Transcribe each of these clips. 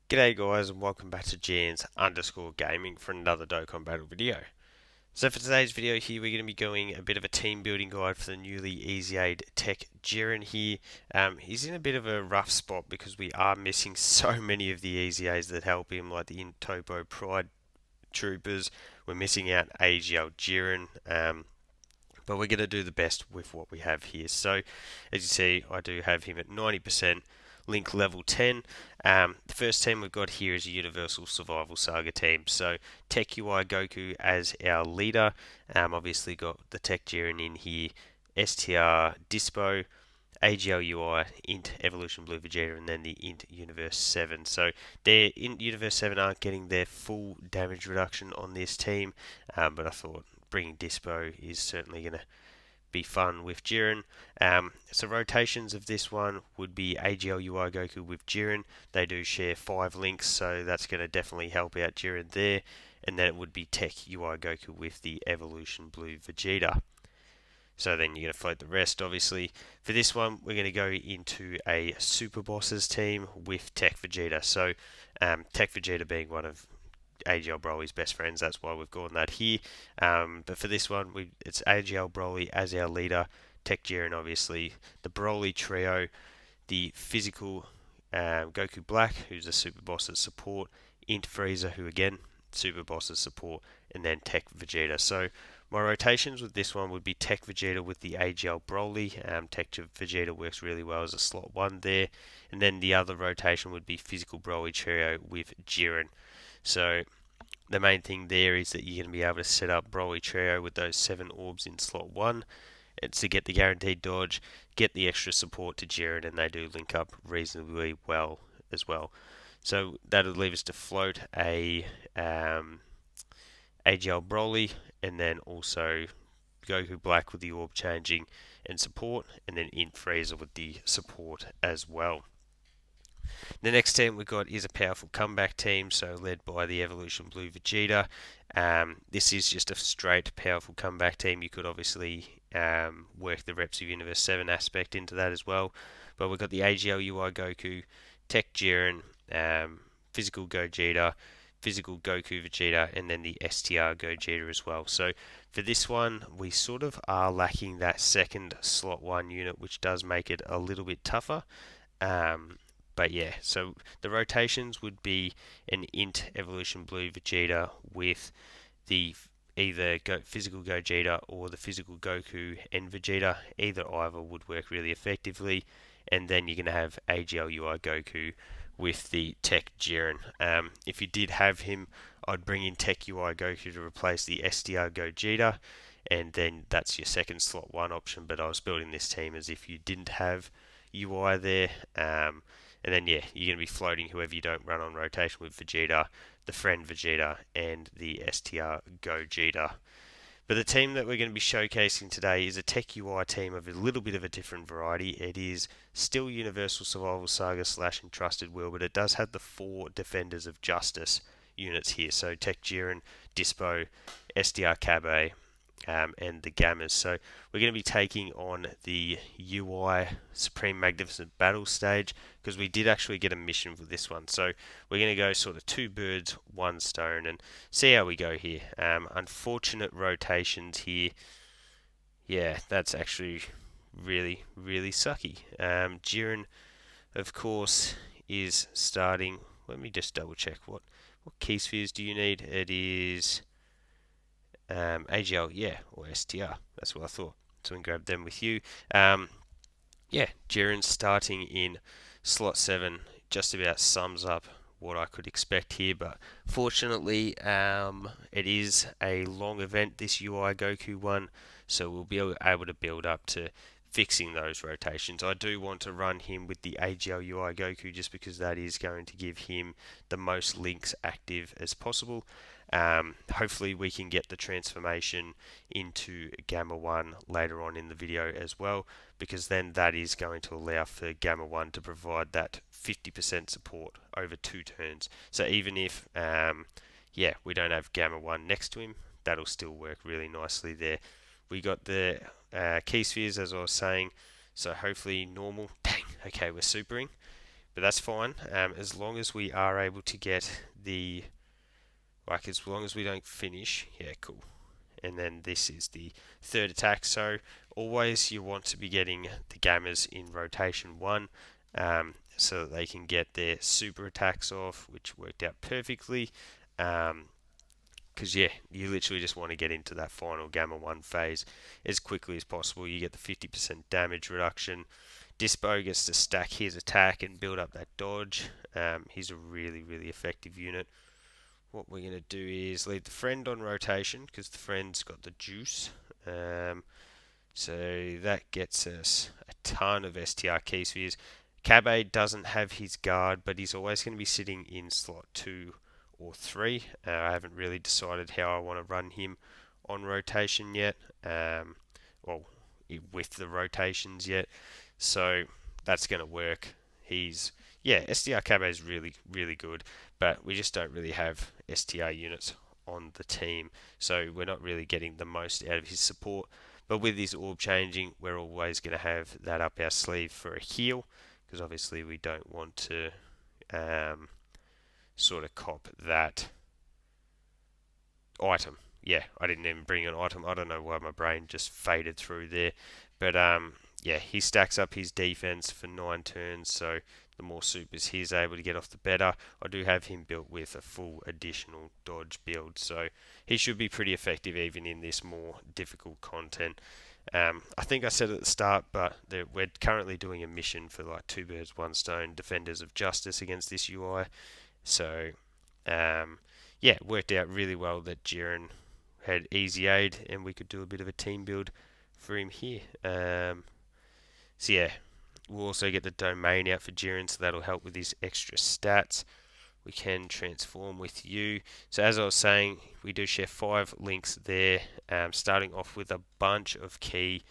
G'day guys and welcome back to Jans_gaming for another Dokkan battle video. So for today's video here we're going to be going a bit of a team building guide for the newly EZA'd TEQ Jiren here. He's in a bit of a rough spot because we are missing so many of the EZAs that help him, like the Topo Pride Troopers. We're missing out AGL Jiren, but we're going to do the best with what we have here. So as you see, I do have him at 90%. Link level 10. The first team we've got here is a Universal Survival Saga team. So TEQ UI Goku as our leader. Obviously got the TEQ Jiren in here, STR Dispo, AGL UI, Int Evolution Blue Vegeta, and then the Int Universe 7. So their Int Universe 7 aren't getting their full damage reduction on this team, but I thought bringing Dispo is certainly going to be fun with Jiren. So rotations of this one would be AGL UI Goku with Jiren. They do share 5 links, so that's going to definitely help out Jiren there. And then it would be TEQ UI Goku with the Evolution Blue Vegeta. So then you're going to float the rest, obviously. For this one, we're going to go into a Super Bosses team with TEQ Vegeta. So TEQ Vegeta being one of AGL Broly's best friends, that's why we've gone that here. But for this one, it's AGL Broly as our leader, TEQ Jiren obviously, the Broly trio, the physical Goku Black, who's a Super Boss's support, Int Frieza, who again, Super Boss's support, and then TEQ Vegeta. So my rotations with this one would be TEQ Vegeta with the AGL Broly. TEQ Vegeta works really well as a slot 1 there. And then the other rotation would be physical Broly trio with Jiren. So the main thing there is that you're going to be able to set up Broly Trio with those 7 orbs in slot 1. It's to get the guaranteed dodge, get the extra support to Jiren, and they do link up reasonably well as well. So that'll leave us to float a AGL Broly, and then also Goku Black with the orb changing and support, and then Int Frieza with the support as well. The next team we've got is a powerful comeback team, so led by the Evolution Blue Vegeta. This is just a straight powerful comeback team. You could obviously work the Reps of Universe 7 aspect into that as well. But we've got the AGL UI Goku, TEQ Jiren, Physical Gogeta, Physical Goku Vegeta, and then the STR Gogeta as well. So for this one, we sort of are lacking that second slot 1 unit, which does make it a little bit tougher. But yeah, so the rotations would be an Int Evolution Blue Vegeta with the either Physical Gogeta or the Physical Goku and Vegeta. Either would work really effectively. And then you're going to have AGL UI Goku with the TEQ Jiren. If you did have him, I'd bring in TEQ UI Goku to replace the STR Gogeta. And then that's your second slot 1 option. But I was building this team as if you didn't have UI there. And then, yeah, you're going to be floating whoever you don't run on rotation with Vegeta, the friend Vegeta, and the STR Gogeta. But the team that we're going to be showcasing today is a TEQ UI team of a little bit of a different variety. It is still Universal Survival Saga / Entrusted Will, but it does have the 4 Defenders of Justice units here. So TEQ Jiren, Dispo, STR Kabe, and the Gammas. So we're going to be taking on the UI Supreme Magnificent Battle stage because we did actually get a mission for this one. So we're going to go sort of 2 birds, 1 stone and see how we go here. Unfortunate rotations here. Yeah, that's actually really, really sucky. Jiren, of course, is starting. Let me just double check what key spheres do you need. It is AGL, yeah, or STR. That's what I thought. So we can grab them with you. Yeah, Jiren starting in slot 7 just about sums up what I could expect here, but fortunately it is a long event, this UI Goku one, so we'll be able to build up to fixing those rotations. I do want to run him with the AGL UI Goku just because that is going to give him the most links active as possible. Hopefully we can get the transformation into Gamma 1 later on in the video as well, because then that is going to allow for Gamma 1 to provide that 50% support over 2 turns. So even if we don't have Gamma 1 next to him, that'll still work really nicely there. We got the key spheres as I was saying, so hopefully normal. Dang, okay, we're supering. but that's fine, as long as we are able to get the, like, as long as we don't finish. Yeah, cool. And then this is the third attack. So always you want to be getting the gammas in rotation 1, so that they can get their super attacks off, which worked out perfectly. Because yeah, you literally just want to get into that final gamma 1 phase as quickly as possible. You get the 50% damage reduction. Dispo gets to stack his attack and build up that dodge. He's a really, really effective unit. What we're going to do is leave the friend on rotation because the friend's got the juice. So that gets us a ton of STR key spheres. Cabe doesn't have his guard, but he's always going to be sitting in slot 2 or 3. I haven't really decided how I want to run him on rotation yet. Well, with the rotations yet. So that's going to work. Yeah, STR Cabe is really, really good, but we just don't really have STR units on the team, so we're not really getting the most out of his support. But with his orb changing, we're always going to have that up our sleeve for a heal, because obviously we don't want to sort of cop that item. Yeah, I didn't even bring an item. I don't know why my brain just faded through there. But yeah, he stacks up his defense for 9 turns, so the more supers he's able to get off, the better. I do have him built with a full additional dodge build, so he should be pretty effective even in this more difficult content. I think I said at the start, but we're currently doing a mission for like 2 birds, 1 stone, Defenders of Justice against this UI. So yeah, it worked out really well that Jiren had EZA'd and we could do a bit of a team build for him here. So yeah, we'll also get the domain out for Jiren, so that'll help with his extra stats. We can transform with you. So as I was saying, we do share 5 links there, starting off with a bunch of key.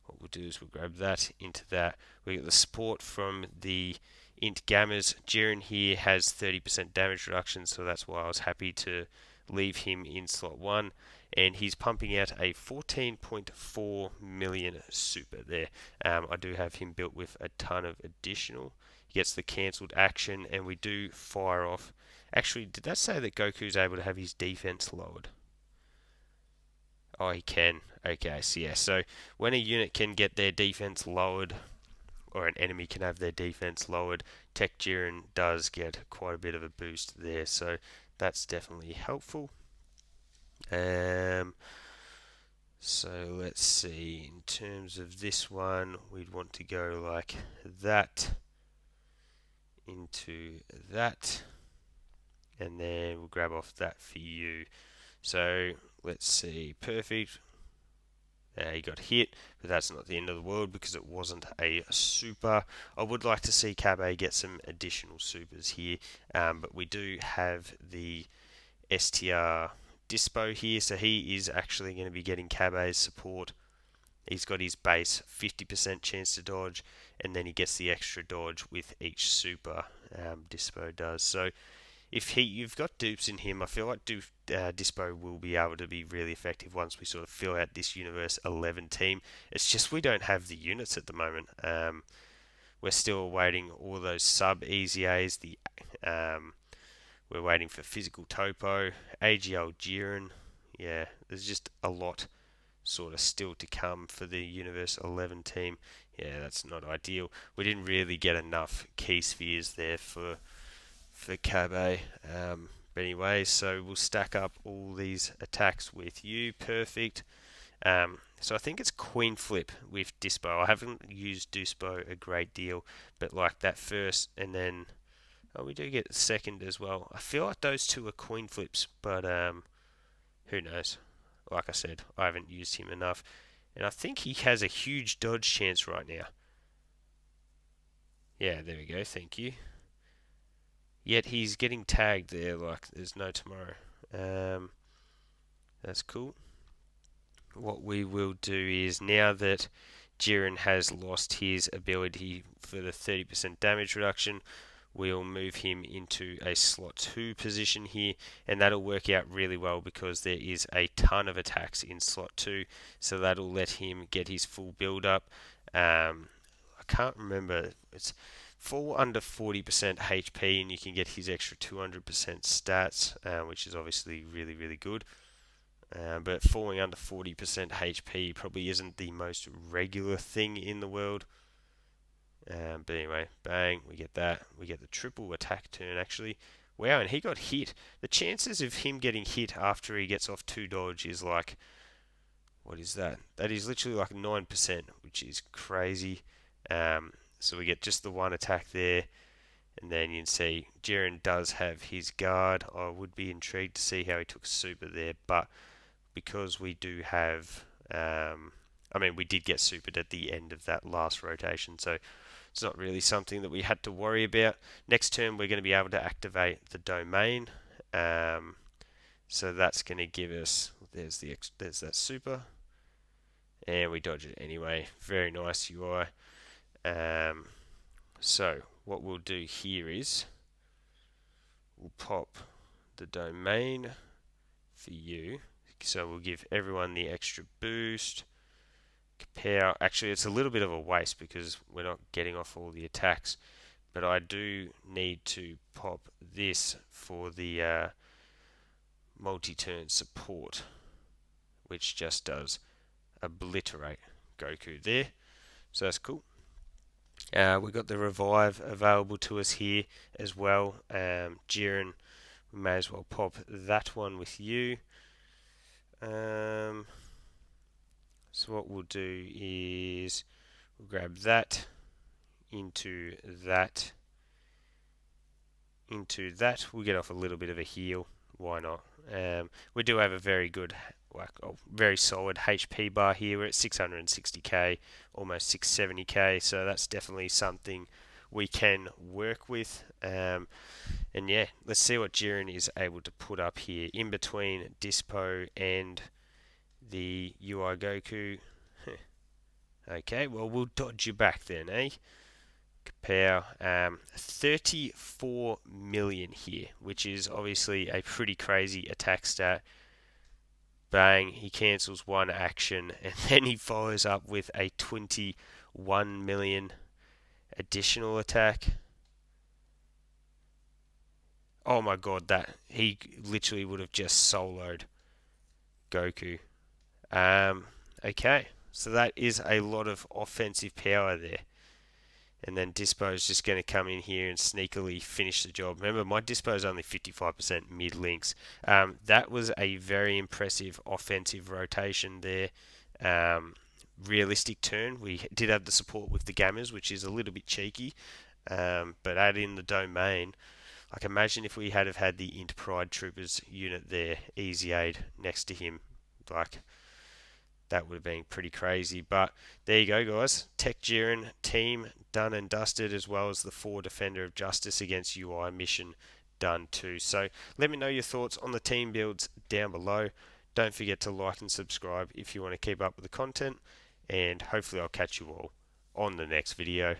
What we'll do is we'll grab that into that. We get the support from the int gammas. Jiren here has 30% damage reduction, so that's why I was happy to leave him in slot 1. And he's pumping out a 14.4 million super there. I do have him built with a ton of additional. He gets the cancelled action, and we do fire off. Actually, did that say that Goku's able to have his defense lowered? Oh, he can. Okay, so yeah. So when a unit can get their defense lowered, or an enemy can have their defense lowered, TEQ Jiren does get quite a bit of a boost there. So that's definitely helpful. So let's see. In terms of this one, we'd want to go like that into that, and then we'll grab off that for you. So let's see. Perfect. He got hit, but that's not the end of the world because it wasn't a super. I would like to see Cabe get some additional supers here, but we do have the STR Dispo here, so he is actually going to be getting Cabe's support. He's got his base 50% chance to dodge, and then he gets the extra dodge with each super. Dispo does. So if you've got dupes in him, I feel like Dispo will be able to be really effective once we sort of fill out this Universe 11 team. It's just we don't have the units at the moment. We're still awaiting all those sub EZAs. We're waiting for physical topo, AGL Jiren. Yeah, there's just a lot sort of still to come for the Universe 11 team. Yeah, that's not ideal. We didn't really get enough key spheres there for Cabe. But anyway, so we'll stack up all these attacks with you. Perfect. So I think it's Queen Flip with Dispo. I haven't used Dispo a great deal, but like that first, and then we do get the second as well. I feel like those two are Queen Flips, but who knows? Like I said, I haven't used him enough, and I think he has a huge dodge chance right now. Yeah, there we go. Thank you. Yet he's getting tagged there like there's no tomorrow. That's cool. What we will do is, now that Jiren has lost his ability for the 30% damage reduction, we'll move him into a slot 2 position here, and that'll work out really well because there is a ton of attacks in slot 2, so that'll let him get his full build up. I can't remember, it's fall under 40% HP and you can get his extra 200% stats, which is obviously really, really good. But falling under 40% HP probably isn't the most regular thing in the world. But anyway, bang, we get that. We get the triple attack turn actually. Wow, and he got hit. The chances of him getting hit after he gets off 2 dodge is like, what is that? That is literally like 9%, which is crazy. So we get just the 1 attack there. And then you can see Jiren does have his guard. I would be intrigued to see how he took super there, but because we do have, we did get supered at the end of that last rotation, so it's not really something that we had to worry about. Next turn, we're going to be able to activate the domain. So that's going to give us, there's that super, and we dodge it anyway. Very nice UI. So what we'll do here is we'll pop the domain for you. So we'll give everyone the extra boost. Compare. Actually, it's a little bit of a waste because we're not getting off all the attacks. But I do need to pop this for the multi-turn support, which just does obliterate Goku there. So that's cool. We've got the revive available to us here as well. Jiren, we may as well pop that one with you. So what we'll do is we'll grab that into that. We'll get off a little bit of a heal. Why not? We do have a very good, very solid HP bar here. We're at 660k, almost 670k. So that's definitely something we can work with. And yeah, let's see what Jiren is able to put up here in between Dispo and the UI Goku. Okay, well, we'll dodge you back then, eh? Compare 34 million here, which is obviously a pretty crazy attack stat. Bang, he cancels 1 action, and then he follows up with a 21 million additional attack. Oh my god, that he literally would have just soloed Goku. Okay, so that is a lot of offensive power there. And then Dispo is just going to come in here and sneakily finish the job. Remember, my Dispo is only 55% mid links. That was a very impressive offensive rotation there. Realistic turn. We did have the support with the Gammas, which is a little bit cheeky. But add in the domain. Like, imagine if we had have had the Int Pride Troopers unit there, EZA'd next to him. Like, that would have been pretty crazy. But there you go, guys. TEQ Jiren team done and dusted, as well as the 4 Defender of Justice against UI mission done too. So let me know your thoughts on the team builds down below. Don't forget to like and subscribe if you want to keep up with the content. And hopefully I'll catch you all on the next video.